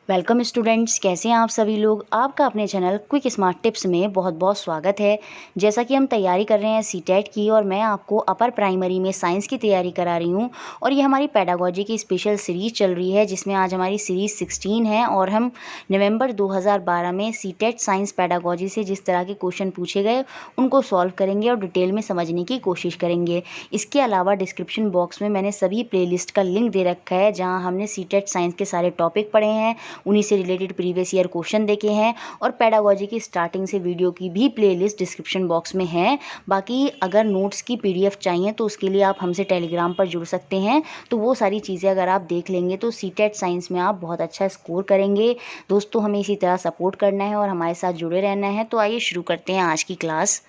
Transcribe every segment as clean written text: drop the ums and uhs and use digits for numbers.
Welcome students, कैसे हैं आप सभी लोग। आपका अपने चैनल क्विक स्मार्ट टिप्स में बहुत बहुत स्वागत है। जैसा कि हम तैयारी कर रहे हैं सीटेट की और मैं आपको अपर प्राइमरी में साइंस की तैयारी करा रही हूं और ये हमारी पेडागोजी की स्पेशल सीरीज़ चल रही है जिसमें आज हमारी सीरीज़ 16 है और हम नवंबर 2012 में सीटेट साइंस पेडागोजी से जिस तरह के क्वेश्चन पूछे गए उनको सॉल्व करेंगे और डिटेल में समझने की कोशिश करेंगे। इसके अलावा डिस्क्रिप्शन बॉक्स में मैंने सभी प्लेलिस्ट का लिंक दे रखा है जहाँ हमने सीटेट साइंस के सारे टॉपिक पढ़े हैं, उन्हीं से रिलेटेड प्रीवियस ईयर क्वेश्चन देखे हैं और पेडागोजी की स्टार्टिंग से वीडियो की भी प्लेलिस्ट डिस्क्रिप्शन बॉक्स में है। बाकी अगर नोट्स की पीडीएफ चाहिए तो उसके लिए आप हमसे टेलीग्राम पर जुड़ सकते हैं, तो वो सारी चीज़ें अगर आप देख लेंगे तो सीटेट साइंस में आप बहुत अच्छा स्कोर करेंगे। दोस्तों, हमें इसी तरह सपोर्ट करना है और हमारे साथ जुड़े रहना है। तो आइए शुरू करते हैं आज की क्लास।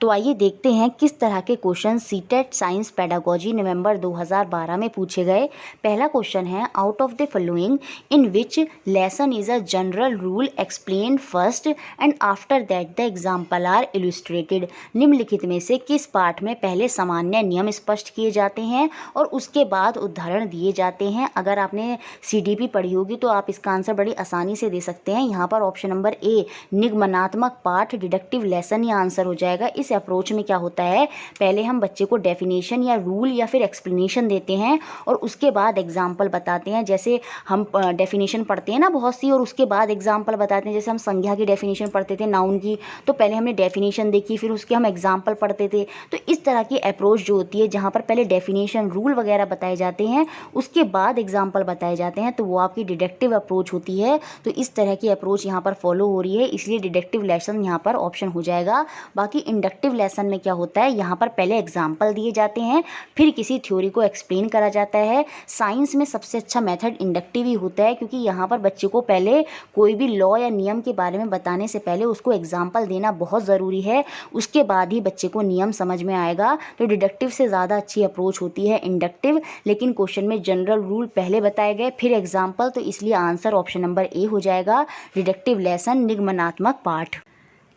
तो आइए देखते हैं किस तरह के question CTET science pedagogy November 2012 में पूछे गए। पहला क्वेश्चन है, out of the following in which lesson is a general rule explain first and after that the example are illustrated. निम्नलिखित में से किस पाठ में पहले सामान्य नियम स्पष्ट किए जाते हैं और उसके बाद उदाहरण दिए जाते हैं। अगर आपने सीडीपी पढ़ी होगी तो आप इसका आंसर बड़ी आसानी से दे सकते हैं। यहाँ पर ऑप्शन नंबर ए निगमनात्मक पाठ डिडक्टिव लेसन ये आंसर हो जाएगा। इस अप्रोच में क्या होता है, पहले हम बच्चे को डेफिनेशन या रूल या फिर एक्सप्लेनेशन देते हैं और उसके बाद एग्जाम्पल बताते हैं। जैसे हम डेफिनेशन पढ़ते हैं ना बहुत सी और उसके बाद एग्जाम्पल बताते हैं। जैसे हम संज्ञा की डेफिनेशन पढ़ते थे नाउन की, तो पहले हमने डेफिनेशन देखी फिर उसके हम एग्जाम्पल पढ़ते थे। तो इस तरह की अप्रोच जो होती है जहाँ पर पहले डेफिनेशन रूल वगैरह बताए जाते हैं उसके बाद एग्जाम्पल बताए जाते हैं, तो वो आपकी डिडक्टिव अप्रोच होती है। तो इस तरह की अप्रोच यहाँ पर फॉलो हो रही है, इसलिए डिडक्टिव लेसन यहाँ पर ऑप्शन हो जाएगा। बाकी इंडक्टिव लेसन में क्या होता है, यहाँ पर पहले एग्जाम्पल दिए जाते हैं फिर किसी थ्योरी को एक्सप्लेन करा जाता है। साइंस में सबसे अच्छा मेथड इंडक्टिव ही होता है, क्योंकि यहाँ पर बच्चे को पहले कोई भी लॉ या नियम के बारे में बताने से पहले उसको एग्जाम्पल देना बहुत ज़रूरी है, उसके बाद ही बच्चे को नियम समझ में आएगा। तो डिडक्टिव से ज़्यादा अच्छी अप्रोच होती है इंडक्टिव, लेकिन क्वेश्चन में जनरल रूल पहले बताए गए फिर एग्जाम्पल, तो इसलिए आंसर ऑप्शन नंबर ए हो जाएगा, डिडक्टिव लेसन निगमनात्मक पाठ।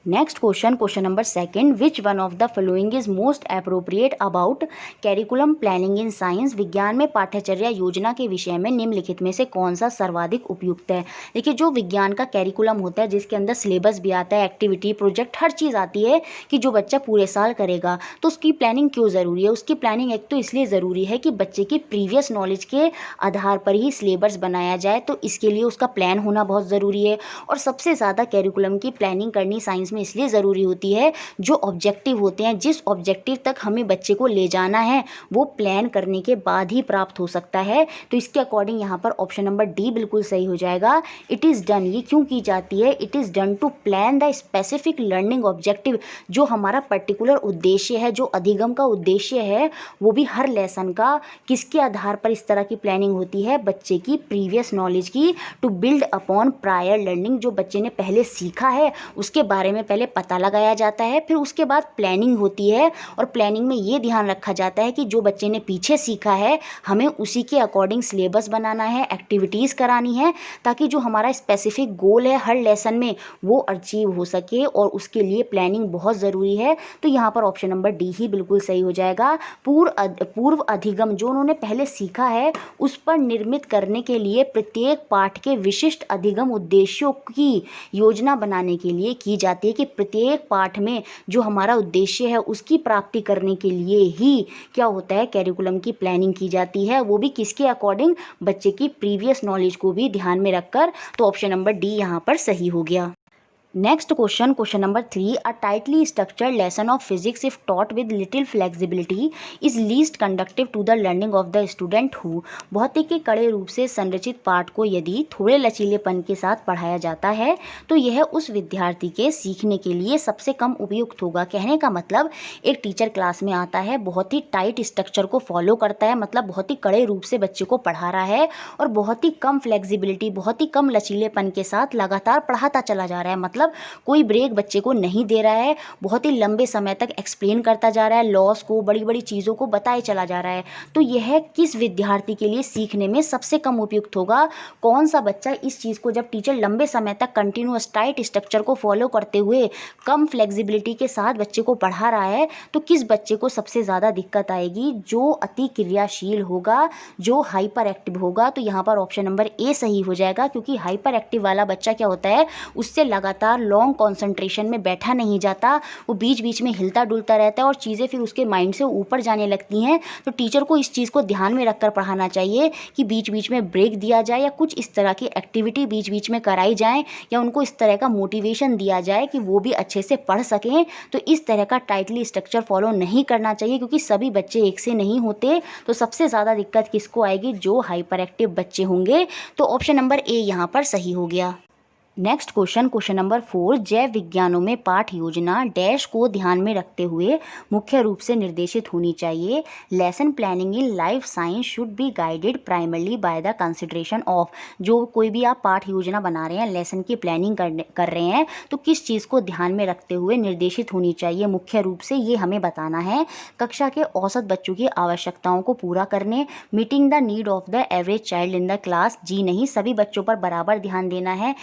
Next question number second, which one of the following is most appropriate about curriculum planning in science. विज्ञान में पाठ्यचर्या योजना के विषय में निम्नलिखित में से कौन सा सर्वाधिक उपयुक्त है। देखिए, जो विज्ञान का कैरिकुलम होता है जिसके अंदर सिलेबस भी आता है, एक्टिविटी प्रोजेक्ट हर चीज़ आती है कि जो बच्चा पूरे साल करेगा, तो उसकी प्लानिंग क्यों ज़रूरी है। उसकी प्लानिंग एक तो इसलिए ज़रूरी है कि बच्चे की प्रीवियस नॉलेज के आधार पर ही सिलेबस बनाया जाए, तो इसके लिए उसका प्लान होना बहुत ज़रूरी है। और सबसे ज़्यादा कैरिकुलम की प्लानिंग करनी साइंस में इसलिए ज़रूरी होती है, जो ऑब्जेक्टिव होते हैं, जिस ऑब्जेक्टिव तक हमें बच्चे को ले जाना है वो प्लान करने के बाद ही प्राप्त हो सकता है। तो इसके अकॉर्डिंग यहाँ पर ऑप्शन नंबर डी बिल्कुल सही हो जाएगा। इट इज़ डन, ये क्यों की जाती है, it is done to plan the specific learning objective. जो हमारा पर्टिकुलर उद्देश्य है, जो अधिगम का उद्देश्य है, वो भी हर लेसन का किसके आधार पर इस तरह की प्लानिंग होती है, बच्चे की प्रीवियस नॉलेज की, to build upon prior learning. जो बच्चे ने पहले सीखा है उसके बारे में पहले पता लगाया जाता है, फिर उसके बाद प्लानिंग होती है। और प्लानिंग में ये ध्यान रखा जाता है कि जो बच्चे ने पीछे सीखा है हमें उसी के अकॉर्डिंग सिलेबस बनाना है, एक्टिविटीज़ करानी है, ताकि जो हमारा स्पेसिफिक गोल है हर लेसन में वो अचीव हो सके, और उसके लिए प्लानिंग बहुत ज़रूरी है। तो यहाँ पर ऑप्शन नंबर डी ही बिल्कुल सही हो जाएगा। पूर्व अधिगम, जो उन्होंने पहले सीखा है उस पर निर्मित करने के लिए प्रत्येक पाठ के विशिष्ट अधिगम उद्देश्यों की योजना बनाने के लिए की जाती है, कि प्रत्येक पाठ में जो हमारा उद्देश्य है उसकी प्राप्ति करने के लिए ही क्या होता है, कैरिकुलम की प्लानिंग की जाती है, वो भी किसके अकॉर्डिंग, बच्चे की प्रीवियस नॉलेज को भी ध्यान में रखकर। तो ऑप्शन नंबर डी यहाँ पर सही हो गया। Next question number 3, a tightly structured lesson of physics if taught with little flexibility is least conducive to the learning of the student who. भौतिक के कड़े रूप से संरचित पाठ को यदि थोड़े लचीलेपन के साथ पढ़ाया जाता है तो यह उस विद्यार्थी के सीखने के लिए सबसे कम उपयुक्त होगा। कहने का मतलब, एक टीचर क्लास में आता है, बहुत ही टाइट स्ट्रक्चर को फॉलो करता है, मतलब बहुत ही कड़े रूप से बच्चे को पढ़ा रहा है और बहुत ही कम फ्लेक्सिबिलिटी, बहुत ही कम लचीलेपन के साथ लगातार पढ़ाता चला जा रहा है, मतलब मतलब कोई ब्रेक बच्चे को नहीं दे रहा है, बहुत ही लंबे समय तक एक्सप्लेन करता जा रहा है, लॉस को, बड़ी बड़ी चीज़ों को बताए चला जा रहा है। तो यह किस विद्यार्थी के लिए सीखने में सबसे कम उपयुक्त होगा? कौन सा बच्चा इस चीज़ को, जब टीचर लंबे समय तक कंटिन्यूअस टाइट स्ट्रक्चर को फॉलो करते हुए कम फ्लेक्सिबिलिटी के साथ बच्चे को पढ़ा रहा है, तो किस बच्चे को सबसे ज़्यादा दिक्कत आएगी? जो अति क्रियाशील होगा, जो हाइपर एक्टिव होगा। तो यहाँ पर ऑप्शन नंबर ए सही हो जाएगा, क्योंकि हाइपर एक्टिव वाला बच्चा क्या होता है, उससे लगातार लॉन्ग कॉन्सेंट्रेशन में बैठा नहीं जाता, वो बीच बीच में हिलता डुलता रहता है और चीज़ें फिर उसके माइंड से ऊपर जाने लगती हैं। तो टीचर को इस चीज़ को ध्यान में रखकर पढ़ाना चाहिए कि बीच बीच में ब्रेक दिया जाए या कुछ इस तरह की एक्टिविटी बीच बीच में कराई जाए, या उनको इस तरह का मोटिवेशन दिया जाए कि वो भी अच्छे से पढ़ सकें। तो इस तरह का टाइटली स्ट्रक्चर फॉलो नहीं करना चाहिए, क्योंकि सभी बच्चे एक से नहीं होते। तो सबसे ज़्यादा दिक्कत किसको आएगी? जो हाइपर एक्टिव बच्चे होंगे। तो ऑप्शन नंबर ए यहाँ पर सही हो गया। नेक्स्ट क्वेश्चन नंबर 4, जैव विज्ञानों में पाठ योजना डैश को ध्यान में रखते हुए मुख्य रूप से निर्देशित होनी चाहिए। Lesson planning in life science should be guided primarily by the consideration of. जो कोई भी आप पाठ योजना बना रहे हैं, लेसन की प्लानिंग कर रहे हैं, तो किस चीज़ को ध्यान में रखते हुए निर्देशित होनी चाहिए मुख्य रूप से, ये हमें बताना है। कक्षा के औसत बच्चों की आवश्यकताओं को पूरा करने, meeting the need of the average child in the class. जी नहीं, सभी बच्चों पर बराबर ध्यान देना है।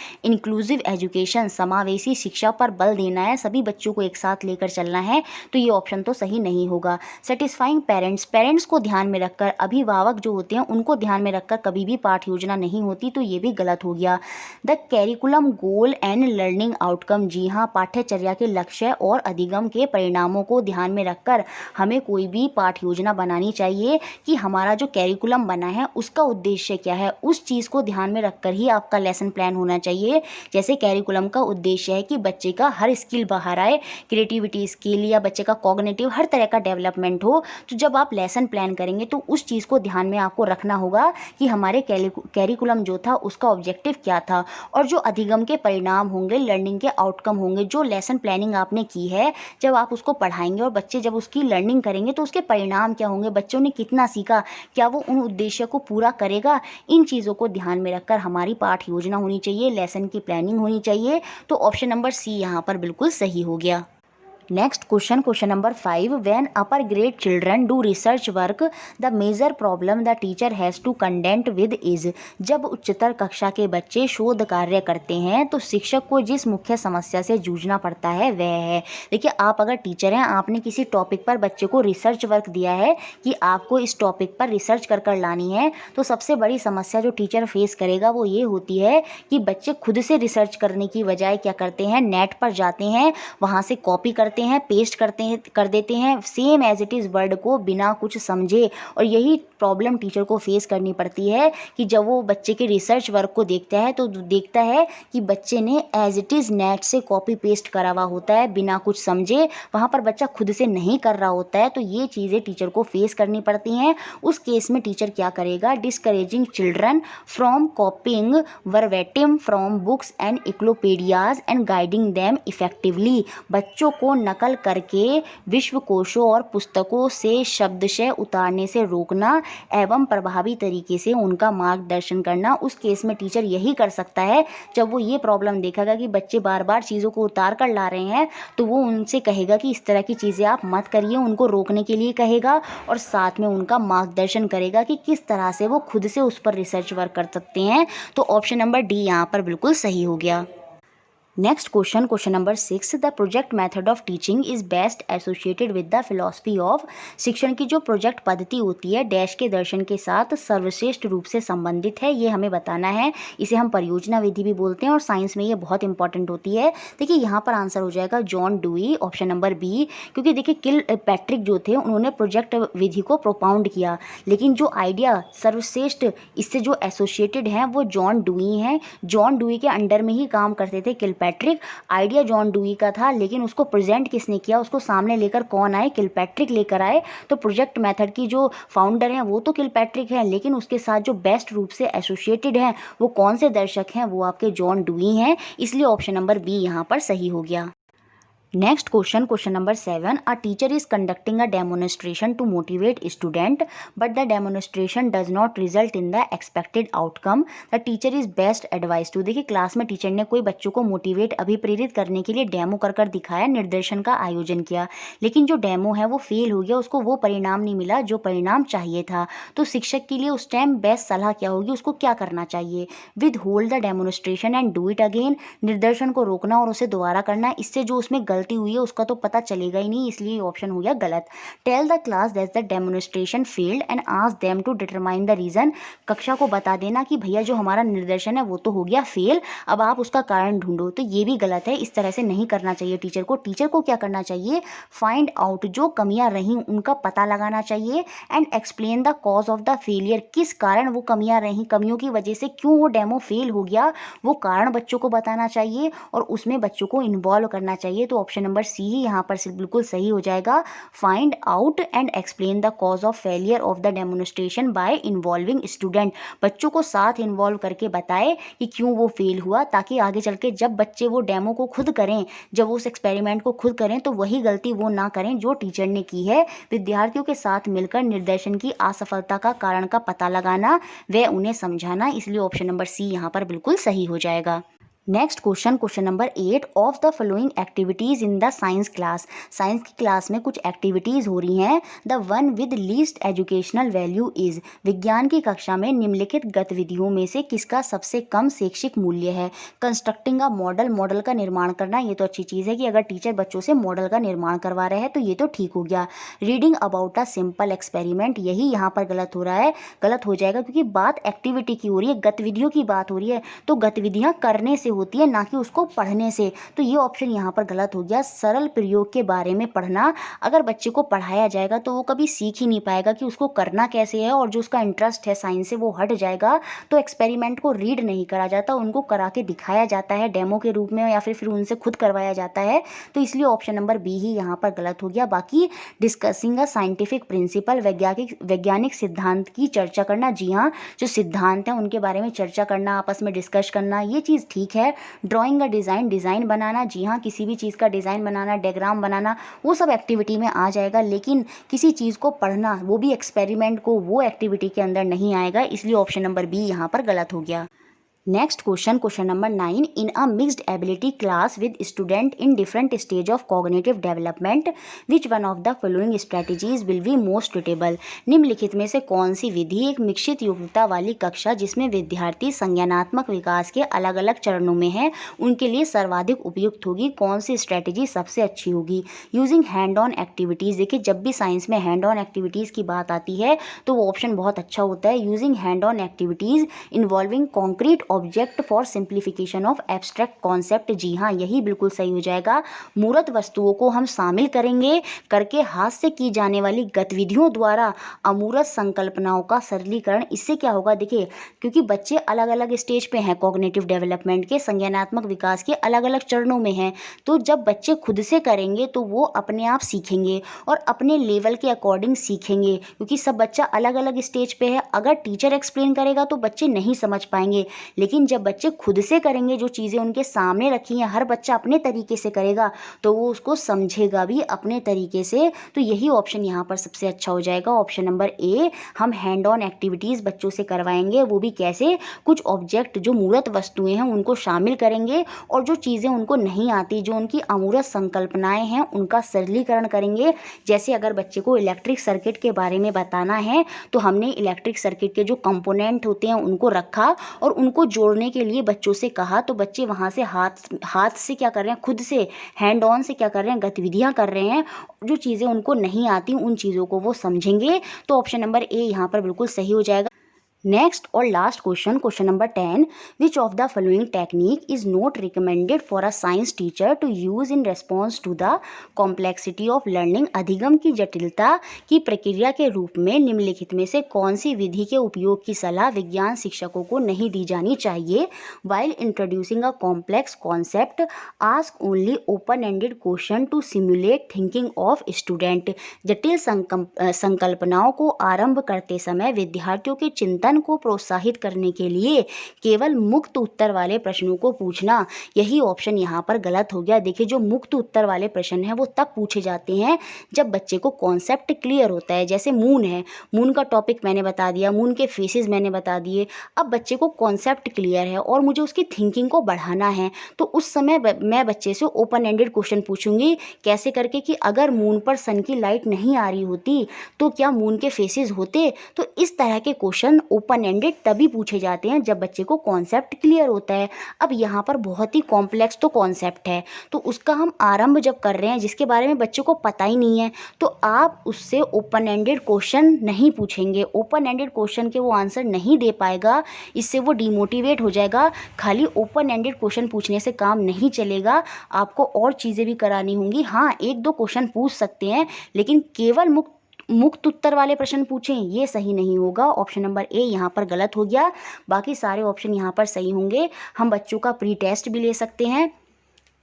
इंक्लूसिव एजुकेशन, समावेशी शिक्षा पर बल देना है, सभी बच्चों को एक साथ लेकर चलना है। तो ये ऑप्शन तो सही नहीं होगा। सेटिस्फाइंग पेरेंट्स, पेरेंट्स को ध्यान में रखकर, अभिभावक जो होते हैं उनको ध्यान में रखकर कभी भी पाठ योजना नहीं होती, तो ये भी गलत हो गया। The curriculum goal and learning outcome, जी हाँ, पाठ्यचर्या के लक्ष्य और अधिगम के परिणामों को ध्यान में रखकर हमें कोई भी पाठ योजना बनानी चाहिए कि हमारा जो कैरिकुलम बना है उसका उद्देश्य क्या है, उस चीज़ को ध्यान में रखकर ही आपका लेसन प्लान होना चाहिए। जैसे कैरिकुलम का उद्देश्य है कि बच्चे का हर स्किल बाहर आए, क्रिएटिविटी स्किल या बच्चे का कॉग्निटिव हर तरह का डेवलपमेंट हो। तो जब आप लेसन प्लान करेंगे तो उस चीज़ को ध्यान में आपको रखना होगा कि हमारे कैरिकुलम जो था उसका ऑब्जेक्टिव क्या था, और जो अधिगम के परिणाम होंगे, लर्निंग के आउटकम होंगे, जो लेसन प्लानिंग आपने की है, जब आप उसको पढ़ाएंगे और बच्चे जब उसकी लर्निंग करेंगे तो उसके परिणाम क्या होंगे, बच्चों ने कितना सीखा, क्या वो उन उद्देश्य को पूरा करेगा। इन चीज़ों को ध्यान में रखकर हमारी पाठ योजना होनी चाहिए, लेसन की प्लानिंग होनी चाहिए। तो ऑप्शन नंबर सी यहाँ पर बिल्कुल सही हो गया। Next question number 5, when upper grade children do research work the major problem the teacher has to content with is. जब उच्चतर कक्षा के बच्चे शोध कार्य करते हैं तो शिक्षक को जिस मुख्य समस्या से जूझना पड़ता है वह है, देखिए आप अगर टीचर हैं, आपने किसी टॉपिक पर बच्चे को रिसर्च वर्क दिया है कि आपको इस टॉपिक पर रिसर्च कर लानी है, तो सबसे बड़ी समस्या जो टीचर फेस करेगा वो ये होती है कि बच्चे खुद से रिसर्च करने की बजाय क्या करते हैं, नेट पर जाते हैं, वहाँ से कॉपी करते हैं, पेस्ट कर देते हैं same as it is word को बिना कुछ समझे। और यही प्रॉब्लम टीचर को फेस करनी पड़ती है कि जब वो बच्चे के रिसर्च वर्क को देखता है तो देखता है कि बच्चे ने एज इट इज़ नेट से कॉपी पेस्ट करा हुआ होता है बिना कुछ समझे, वहाँ पर बच्चा खुद से नहीं कर रहा होता है। तो ये चीज़ें टीचर को फेस करनी पड़ती हैं। उस केस में टीचर क्या करेगा, discouraging children from copying verbatim from books and encyclopedias and guiding them effectively. बच्चों को नकल करके विश्वकोशों और पुस्तकों से शब्दशः उतारने से रोकना एवं प्रभावी तरीके से उनका मार्गदर्शन करना। उस केस में टीचर यही कर सकता है जब वो ये प्रॉब्लम देखेगा कि बच्चे बार बार चीज़ों को उतार कर ला रहे हैं, तो वो उनसे कहेगा कि इस तरह की चीज़ें आप मत करिए, उनको रोकने के लिए कहेगा और साथ में उनका मार्गदर्शन करेगा कि किस तरह से वो खुद से उस पर रिसर्च वर्क कर सकते हैं। तो ऑप्शन नंबर डी यहाँ पर बिल्कुल सही हो गया। Next question number 6, the project method of teaching is best associated with the philosophy of. शिक्षण की जो प्रोजेक्ट पद्धति होती है डैश के दर्शन के साथ सर्वश्रेष्ठ रूप से संबंधित है, ये हमें बताना है। इसे हम परियोजना विधि भी बोलते हैं और साइंस में ये बहुत इंपॉर्टेंट होती है। देखिए यहाँ पर आंसर हो जाएगा John Dewey, option number B. क्योंकि देखिए किलपैट्रिक जो थे उन्होंने प्रोजेक्ट विधि को प्रोपाउंड किया, लेकिन जो आइडिया सर्वश्रेष्ठ इससे जो एसोसिएटेड हैं वो जॉन डुई हैं। जॉन डुई के अंडर में ही काम करते थे किलपैट्रिक। आइडिया जॉन डुई का था, लेकिन उसको प्रेजेंट किसने किया, उसको सामने लेकर कौन आए, किलपैट्रिक लेकर आए। तो प्रोजेक्ट मेथड की जो फाउंडर हैं वो तो किलपैट्रिक हैं, लेकिन उसके साथ जो बेस्ट रूप से एसोसिएटेड हैं वो कौन से दर्शक हैं, वो आपके जॉन डुई हैं। इसलिए ऑप्शन नंबर बी यहाँ पर सही हो गया। Next question number 7, a teacher is conducting a demonstration to motivate student but the demonstration does not result in the expected outcome, the teacher is best advise to. देखिए class में teacher ने कोई बच्चों को मोटिवेट अभिप्रेरित करने के लिए demo कर दिखाया, निर्देशन का आयोजन किया, लेकिन जो डेमो है वो फेल हो गया, उसको वो परिणाम नहीं मिला जो परिणाम चाहिए था। तो शिक्षक के लिए उस टाइम बेस्ट सलाह क्या होगी, उसको क्या करना चाहिए? With hold the demonstration and do it again, निर्देशन को रोकना और उसे दोबारा करना, इससे जो उसमें गलती हुई है उसका तो पता चलेगा ही नहीं, इसलिए ऑप्शन हो गया गलत। Tell the class that the demonstration failed and ask them to determine the reason, कक्षा को बता देना कि भैया जो हमारा निर्देशन है वो तो हो गया फेल, अब आप उसका कारण ढूंढो। तो ये भी गलत है, इस तरह से नहीं करना चाहिए टीचर को। टीचर को क्या करना चाहिए? फाइंड आउट, जो कमियां रहीं उनका पता लगाना चाहिए, and explain the cause of the failure, किस कारण वो कमियां रहीं, कमियों की वजह से क्यों वो डेमो फेल हो गया, वो कारण बच्चों को बताना चाहिए और उसमें बच्चों को इन्वॉल्व करना चाहिए। तो ऑप्शन नंबर सी ही यहाँ पर बिल्कुल सही हो जाएगा। Find out and explain the cause of failure of the demonstration bye involving student, बच्चों को साथ इन्वॉल्व करके बताए कि क्यों वो फेल हुआ, ताकि आगे चल के जब बच्चे वो डेमो को खुद करें, जब उस एक्सपेरिमेंट को खुद करें, तो वही गलती वो ना करें जो टीचर ने की है। विद्यार्थियों के साथ मिलकर निर्देशन की असफलता का कारण का पता लगाना, व उन्हें समझाना, इसलिए ऑप्शन नंबर सी यहाँ पर बिल्कुल सही हो जाएगा। Next question number 8, of the following activities in the science class, science की क्लास में कुछ एक्टिविटीज़ हो रही हैं, the one with least educational value is, विज्ञान की कक्षा में निम्नलिखित गतिविधियों में से किसका सबसे कम शैक्षिक मूल्य है? कंस्ट्रक्टिंग अ मॉडल, मॉडल का निर्माण करना, ये तो अच्छी चीज़ है कि अगर टीचर बच्चों से मॉडल का निर्माण करवा रहे हैं तो ये तो ठीक हो गया। Reading about a simple experiment, यही यहाँ पर गलत हो रहा है, गलत हो जाएगा, क्योंकि बात एक्टिविटी की हो रही है, गतिविधियों की बात हो रही है, तो गतिविधियाँ करने से होती है, ना कि उसको पढ़ने से, तो ये ऑप्शन यहाँ पर गलत हो गया। सरल प्रयोग के बारे में पढ़ना, अगर बच्चे को पढ़ाया जाएगा तो वो कभी सीख ही नहीं पाएगा कि उसको करना कैसे है, और जो उसका इंटरेस्ट है साइंस से वो हट जाएगा। तो एक्सपेरिमेंट को रीड नहीं करा जाता, उनको करा के दिखाया जाता है डेमो के रूप में, या फिर उनसे खुद करवाया जाता है, तो इसलिए ऑप्शन नंबर बी ही यहाँ पर गलत हो गया। बाकी डिस्कसिंग अ साइंटिफिक प्रिंसिपल, वैज्ञानिक सिद्धांत की चर्चा करना, जी हाँ, जो सिद्धांत हैं उनके बारे में चर्चा करना, आपस में डिस्कस करना, ये चीज़ ठीक है। ड्राइंग का डिज़ाइन, डिज़ाइन बनाना, जी हाँ, किसी भी चीज़ का डिज़ाइन बनाना, डायग्राम बनाना, वो सब एक्टिविटी में आ जाएगा, लेकिन किसी चीज़ को पढ़ना, वो भी एक्सपेरिमेंट को, वो एक्टिविटी के अंदर नहीं आएगा, इसलिए ऑप्शन नंबर बी यहाँ पर गलत हो गया। Next question number 9, in a mixed ability class with student in different stage of cognitive development, which one of the following strategies will be most suitable, निम्नलिखित में से कौन सी विधि एक मिश्रित योग्यता वाली कक्षा जिसमें विद्यार्थी संज्ञानात्मक विकास के अलग अलग चरणों में है उनके लिए सर्वाधिक उपयुक्त होगी, कौन सी स्ट्रेटजी सबसे अच्छी होगी? यूजिंग हैंड ऑन एक्टिविटीज़, देखिए जब भी साइंस में हैंड ऑन एक्टिविटीज़ की बात आती है तो वो ऑप्शन बहुत अच्छा होता है। Using hand on activities involving concrete object for simplification of abstract concept, जी हाँ, यही बिल्कुल सही हो जाएगा। मूर्त वस्तुओं को हम शामिल करेंगे, करके हाथ से की जाने वाली गतिविधियों द्वारा अमूर्त संकल्पनाओं का सरलीकरण, इससे क्या होगा? देखिए क्योंकि बच्चे अलग अलग स्टेज पे हैं, कॉग्निटिव डेवलपमेंट के, संज्ञानात्मक विकास के अलग अलग चरणों में हैं, तो जब बच्चे खुद से करेंगे तो वो अपने आप सीखेंगे और अपने लेवल के अकॉर्डिंग सीखेंगे, क्योंकि सब बच्चा अलग अलग स्टेज पे है। अगर टीचर एक्सप्लेन करेगा तो बच्चे नहीं समझ पाएंगे, लेकिन जब बच्चे खुद से करेंगे, जो चीज़ें उनके सामने रखी हैं, हर बच्चा अपने तरीके से करेगा तो वो उसको समझेगा भी अपने तरीके से। तो यही ऑप्शन यहाँ पर सबसे अच्छा हो जाएगा, ऑप्शन नंबर ए। हम हैंड ऑन एक्टिविटीज़ बच्चों से करवाएंगे, वो भी कैसे? कुछ ऑब्जेक्ट जो मूर्त वस्तुएं हैं उनको शामिल करेंगे, और जो चीज़ें उनको नहीं आती, जो उनकी अमूर्त संकल्पनाएं हैं, उनका सरलीकरण करेंगे। जैसे अगर बच्चे को इलेक्ट्रिक सर्किट के बारे में बताना है तो हमने इलेक्ट्रिक सर्किट के जो कंपोनेंट होते हैं उनको रखा और उनको जोड़ने के लिए बच्चों से कहा, तो बच्चे वहाँ से हाथ से क्या कर रहे हैं, खुद से हैंड ऑन से क्या कर रहे हैं, गतिविधियाँ कर रहे हैं। जो चीज़ें उनको नहीं आती उन चीज़ों को वो समझेंगे, तो ऑप्शन नंबर ए यहाँ पर बिल्कुल सही हो जाएगा। नेक्स्ट और last question number 10, which of the following technique is not recommended for a science teacher to use in response to the complexity of learning, अधिगम की जटिलता की प्रक्रिया के रूप में निम्नलिखित में से कौन सी विधि के उपयोग की सलाह विज्ञान शिक्षकों को नहीं दी जानी चाहिए? While introducing a complex concept, ask only open ended question to simulate thinking of student, जटिल संकल्पनाओं को आरंभ करते समय विद्यार्थियों के चिंतन मन को प्रोत्साहित करने के लिए केवल मुक्त उत्तर वाले प्रश्नों को पूछना, यही ऑप्शन यहाँ पर गलत हो गया। देखिए, जो मुक्त उत्तर वाले प्रश्न हैं वो तब पूछे जाते हैं जब बच्चे को कॉन्सेप्ट क्लियर होता है। जैसे मून है, मून का टॉपिक मैंने बता दिया, मून के फेसेस मैंने बता दिए। अब बच्चे को कॉन्सेप्ट क्लियर है और मुझे उसकी थिंकिंग को बढ़ाना है, तो उस समय मैं बच्चे से ओपन एंडेड क्वेश्चन पूछूंगी। कैसे करके कि अगर मून पर सन की लाइट नहीं आ रही होती तो क्या मून के फेसेस होते। तो इस तरह के क्वेश्चन ओपन एंडेड तभी पूछे जाते हैं जब बच्चे को कॉन्सेप्ट क्लियर होता है। अब यहाँ पर बहुत ही कॉम्प्लेक्स तो कॉन्सेप्ट है, तो उसका हम आरंभ जब कर रहे हैं जिसके बारे में बच्चे को पता ही नहीं है, तो आप उससे ओपन एंडेड क्वेश्चन नहीं पूछेंगे। ओपन एंडेड क्वेश्चन के वो आंसर नहीं दे पाएगा, इससे वो डिमोटिवेट हो जाएगा। खाली ओपन एंडेड क्वेश्चन पूछने से काम नहीं चलेगा, आपको और चीज़ें भी करानी होंगी। हाँ, एक दो क्वेश्चन पूछ सकते हैं, लेकिन केवल मुक्त उत्तर वाले प्रश्न पूछें ये सही नहीं होगा। ऑप्शन नंबर ए यहाँ पर गलत हो गया, बाकी सारे ऑप्शन यहाँ पर सही होंगे। हम बच्चों का प्री टेस्ट भी ले सकते हैं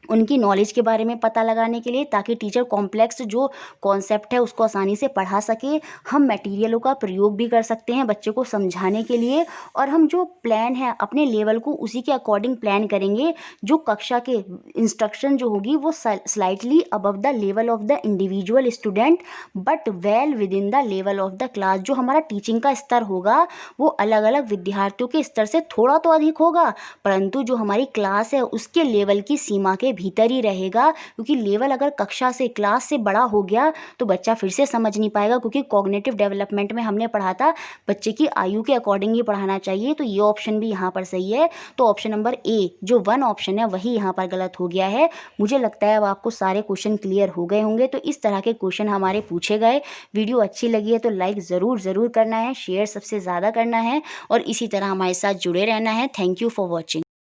उनकी नॉलेज के बारे में पता लगाने के लिए, ताकि टीचर कॉम्प्लेक्स जो कॉन्सेप्ट है उसको आसानी से पढ़ा सके। हम मटेरियलों का प्रयोग भी कर सकते हैं बच्चों को समझाने के लिए, और हम जो प्लान है अपने लेवल को उसी के अकॉर्डिंग प्लान करेंगे। जो कक्षा के इंस्ट्रक्शन जो होगी वो slightly above the level of the individual student but well with in the level of the class. जो हमारा टीचिंग का स्तर होगा वो अलग अलग विद्यार्थियों के स्तर से थोड़ा तो अधिक होगा, परंतु जो हमारी क्लास है उसके लेवल की सीमा के भीतर ही रहेगा। क्योंकि लेवल अगर कक्षा से क्लास से बड़ा हो गया तो बच्चा फिर से समझ नहीं पाएगा, क्योंकि कॉग्निटिव डेवलपमेंट में हमने पढ़ा था बच्चे की आयु के अकॉर्डिंग ही पढ़ाना चाहिए। तो ये ऑप्शन भी यहाँ पर सही है। तो ऑप्शन नंबर ए जो 1 ऑप्शन है वही यहाँ पर गलत हो गया है। मुझे लगता है अब आपको सारे क्वेश्चन क्लियर हो गए होंगे। तो इस तरह के क्वेश्चन हमारे पूछे गए। वीडियो अच्छी लगी है तो लाइक ज़रूर करना है, शेयर सबसे ज़्यादा करना है और इसी तरह हमारे साथ जुड़े रहना है। Thank you for watching.